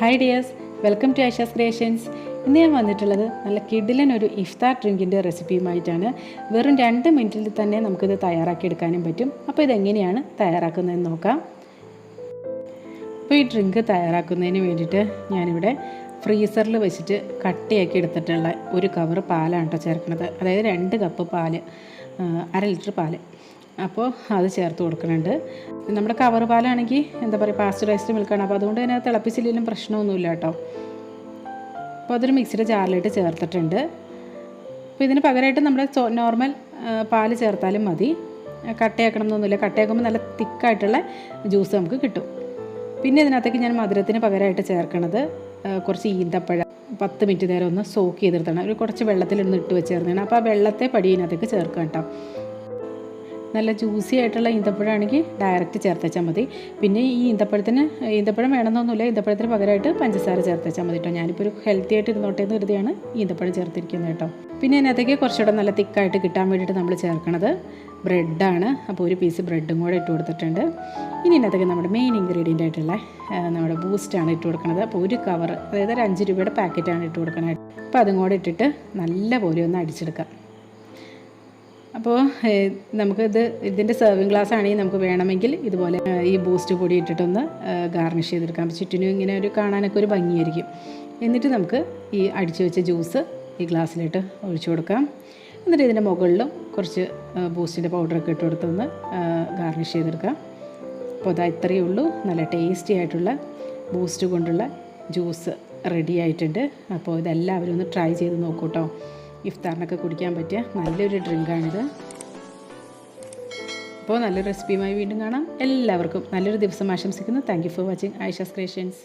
Hi dears, welcome to Aisha's creations. ഇന്ന് ഞാൻ വന്നിട്ടുള്ളത് നല്ല കിടിലൻ ഒരു ഇഫ്താർ ഡ്രിങ്കിൻ്റെ റെസിപ്പിയുമായിട്ടാണ്. വെറും 2 മിനിറ്റിൽ തന്നെ നമുക്കിത് തയ്യാറാക്കിയെടുക്കാനും പറ്റും. അപ്പോൾ ഇതെങ്ങനെയാണ് തയ്യാറാക്കുന്നതെന്ന് നോക്കാം. അപ്പോൾ ഈ ഡ്രിങ്ക് തയ്യാറാക്കുന്നതിന് വേണ്ടിയിട്ട് ഞാനിവിടെ ഫ്രീസറിൽ വെച്ചിട്ട് കട്ടിയാക്കി എടുത്തിട്ടുള്ള ഒരു കവർ പാലാണ് കേട്ടോ ചേർക്കുന്നത്. അതായത് 2 കപ്പ് പാല്, 1/2 ലിറ്റർ പാല്. അപ്പോൾ അത് ചേർത്ത് കൊടുക്കുന്നുണ്ട്. നമ്മുടെ കവർ പാലാണെങ്കിൽ എന്താ പറയുക, പാസ്ചറൈസ്ഡ് മിൽക്കാണ്. അപ്പോൾ അതുകൊണ്ട് തന്നെ തിളപ്പിച്ചില്ലെങ്കിലും പ്രശ്നമൊന്നുമില്ല കേട്ടോ. അപ്പോൾ അതൊരു മിക്സിയുടെ ജാറിലിട്ട് ചേർത്തിട്ടുണ്ട്. അപ്പോൾ ഇതിന് പകരമായിട്ട് നമ്മുടെ നോർമൽ പാല് ചേർത്താലും മതി. കട്ടയാക്കണം എന്നൊന്നുമില്ല. കട്ടയാക്കുമ്പോൾ നല്ല തിക്കായിട്ടുള്ള ജ്യൂസ് നമുക്ക് കിട്ടും. പിന്നെ ഇതിനകത്തേക്ക് ഞാൻ മധുരത്തിന് പകരമായിട്ട് ചേർക്കണത് കുറച്ച് ഈന്തപ്പഴം 10 മിനിറ്റ് നേരം ഒന്ന് സോക്ക് ചെയ്തെടുത്താണ്. ഒരു കുറച്ച് വെള്ളത്തിലൊന്ന് ഇട്ട് വെച്ചേർന്നാണ്. അപ്പോൾ ആ വെള്ളത്തെ ഇതിനകത്തേക്ക് ചേർക്കാം കേട്ടോ. നല്ല ജ്യൂസി ആയിട്ടുള്ള ഈന്തപ്പഴമാണെങ്കിൽ ഡയറക്റ്റ് ചേർത്തച്ചാൽ മതി. പിന്നെ ഈ ഈന്തപ്പഴം വേണമെന്നൊന്നുമില്ല. ഈന്തപ്പഴത്തിന് പകരമായിട്ട് പഞ്ചസാര ചേർത്തച്ചാൽ മതി കേട്ടോ. ഞാനിപ്പോൾ ഒരു ഹെൽത്തി ആയിട്ട് ഇരുന്നോട്ടെ എന്ന് കരുതിയാണ് ഈന്തപ്പഴം ചേർത്തിരിക്കുന്നത് കേട്ടോ. പിന്നെ അതിനകത്തേക്ക് കുറച്ചുകൂടെ നല്ല തിക്കായിട്ട് കിട്ടാൻ വേണ്ടിയിട്ട് നമ്മൾ ചേർക്കണത് ബ്രെഡാണ്. അപ്പോൾ ഒരു പീസ് ബ്രെഡും കൂടെ ഇട്ട് കൊടുത്തിട്ടുണ്ട്. ഇനി ഇതിനകത്തേക്ക് നമ്മുടെ മെയിൻ ഇൻഗ്രീഡിയൻ്റ് ആയിട്ടുള്ള നമ്മുടെ ബൂസ്റ്റാണ് ഇട്ട് കൊടുക്കുന്നത്. അപ്പോൾ ഒരു കവർ, അതായത് ഒരു 5 രൂപയുടെ പാക്കറ്റാണ് ഇട്ട് കൊടുക്കുന്നത്. അപ്പോൾ അതും കൂടെ ഇട്ടിട്ട് നല്ല പോലെ ഒന്ന് അടിച്ചെടുക്കാം. അപ്പോൾ ഇതിൻ്റെ സെർവിങ് ഗ്ലാസ് ആണെങ്കിൽ നമുക്ക് വേണമെങ്കിൽ ഇതുപോലെ ഈ ബൂസ്റ്റ് പൊടി ഇട്ടിട്ടൊന്ന് ഗാർണിഷ് ചെയ്തെടുക്കാം. ചുറ്റിനും ഇങ്ങനെ ഒരു കാണാനൊക്കെ ഒരു ഭംഗിയായിരിക്കും. എന്നിട്ട് നമുക്ക് ഈ അടിച്ചു വെച്ച ജ്യൂസ് ഈ ഗ്ലാസ്സിലിട്ട് ഒഴിച്ചു കൊടുക്കാം. എന്നിട്ട് ഇതിൻ്റെ മുകളിലും കുറച്ച് ബൂസ്റ്റിൻ്റെ പൗഡറൊക്കെ ഇട്ട് കൊടുത്തൊന്ന് ഗാർണിഷ് ചെയ്തെടുക്കാം. അപ്പോൾ അതാ ഇത്രയേ ഉള്ളൂ. നല്ല ടേസ്റ്റി ആയിട്ടുള്ള ബൂസ്റ്റ് കൊണ്ടുള്ള ജ്യൂസ് റെഡി ആയിട്ടുണ്ട്. അപ്പോൾ ഇതെല്ലാവരും ഒന്ന് ട്രൈ ചെയ്ത് നോക്കൂ കേട്ടോ. ഇഫ്താറിനൊക്കെ കുടിക്കാൻ പറ്റിയ നല്ലൊരു ഡ്രിങ്കാണിത്. അപ്പോൾ നല്ലൊരു റെസിപ്പിയുമായി വീണ്ടും കാണാം. എല്ലാവർക്കും നല്ലൊരു ദിവസം ആശംസിക്കുന്നു. Thank you for watching Aisha's creations.